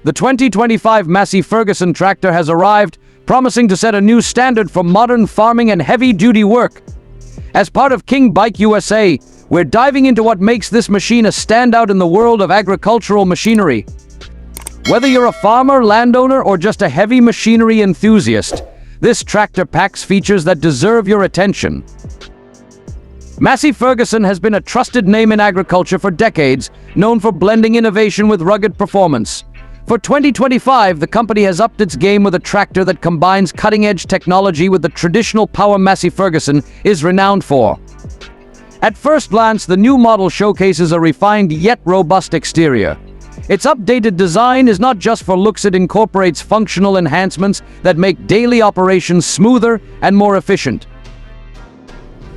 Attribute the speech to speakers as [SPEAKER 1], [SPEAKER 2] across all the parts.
[SPEAKER 1] The 2025 Massey Ferguson tractor has arrived, promising to set a new standard for modern farming and heavy-duty work. As part of King Bike USA, we're diving into what makes this machine a standout in the world of agricultural machinery. Whether you're a farmer, landowner, or just a heavy machinery enthusiast, this tractor packs features that deserve your attention. Massey Ferguson has been a trusted name in agriculture for decades, known for blending innovation with rugged performance. For 2025, the company has upped its game with a tractor that combines cutting-edge technology with the traditional power Massey Ferguson is renowned for. At first glance, the new model showcases a refined yet robust exterior. Its updated design is not just for looks, it incorporates functional enhancements that make daily operations smoother and more efficient.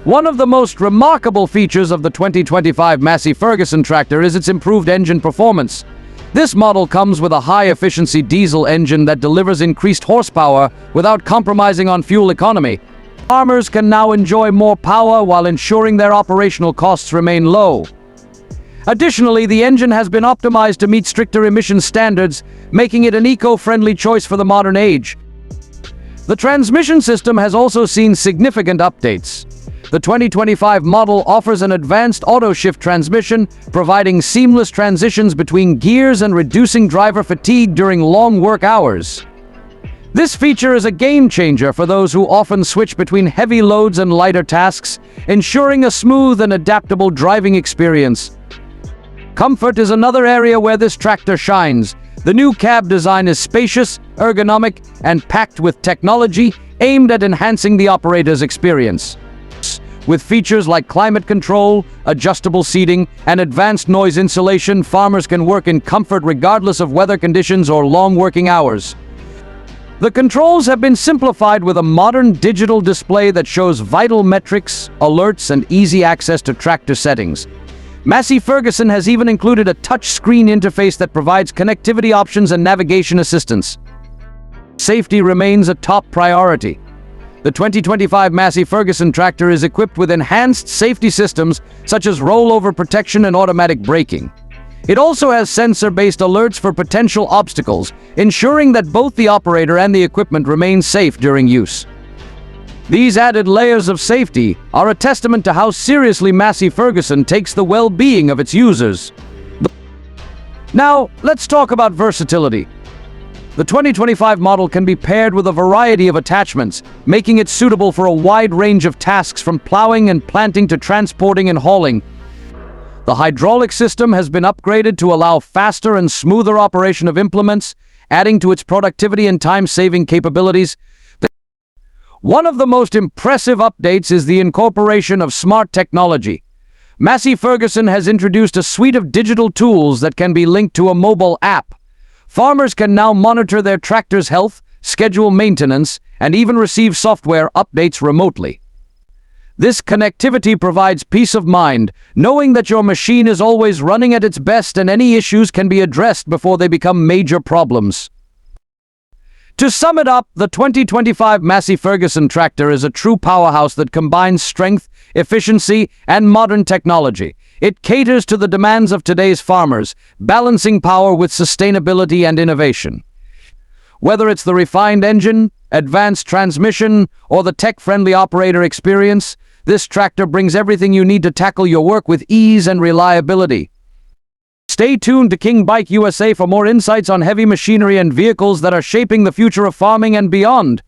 [SPEAKER 1] One of the most remarkable features of the 2025 Massey Ferguson tractor is its improved engine performance. This model comes with a high-efficiency diesel engine that delivers increased horsepower without compromising on fuel economy. Farmers can now enjoy more power while ensuring their operational costs remain low. Additionally, the engine has been optimized to meet stricter emission standards, making it an eco-friendly choice for the modern age. The transmission system has also seen significant updates. The 2025 model offers an advanced auto-shift transmission, providing seamless transitions between gears and reducing driver fatigue during long work hours. This feature is a game-changer for those who often switch between heavy loads and lighter tasks, ensuring a smooth and adaptable driving experience. Comfort is another area where this tractor shines. The new cab design is spacious, ergonomic, and packed with technology aimed at enhancing the operator's experience. With features like climate control, adjustable seating, and advanced noise insulation, farmers can work in comfort regardless of weather conditions or long working hours. The controls have been simplified with a modern digital display that shows vital metrics, alerts, and easy access to tractor settings. Massey Ferguson has even included a touch-screen interface that provides connectivity options and navigation assistance. Safety remains a top priority. The 2025 Massey Ferguson tractor is equipped with enhanced safety systems such as rollover protection and automatic braking. It also has sensor-based alerts for potential obstacles, ensuring that both the operator and the equipment remain safe during use. These added layers of safety are a testament to how seriously Massey Ferguson takes the well-being of its users. Now, let's talk about versatility. The 2025 model can be paired with a variety of attachments, making it suitable for a wide range of tasks from plowing and planting to transporting and hauling. The hydraulic system has been upgraded to allow faster and smoother operation of implements, adding to its productivity and time-saving capabilities. One of the most impressive updates is the incorporation of smart technology. Massey Ferguson has introduced a suite of digital tools that can be linked to a mobile app. Farmers can now monitor their tractor's health, schedule maintenance, and even receive software updates remotely. This connectivity provides peace of mind, knowing that your machine is always running at its best and any issues can be addressed before they become major problems. To sum it up, the 2025 Massey Ferguson tractor is a true powerhouse that combines strength, efficiency, and modern technology. It caters to the demands of today's farmers, balancing power with sustainability and innovation. Whether it's the refined engine, advanced transmission, or the tech-friendly operator experience, this tractor brings everything you need to tackle your work with ease and reliability. Stay tuned to King Bike USA for more insights on heavy machinery and vehicles that are shaping the future of farming and beyond.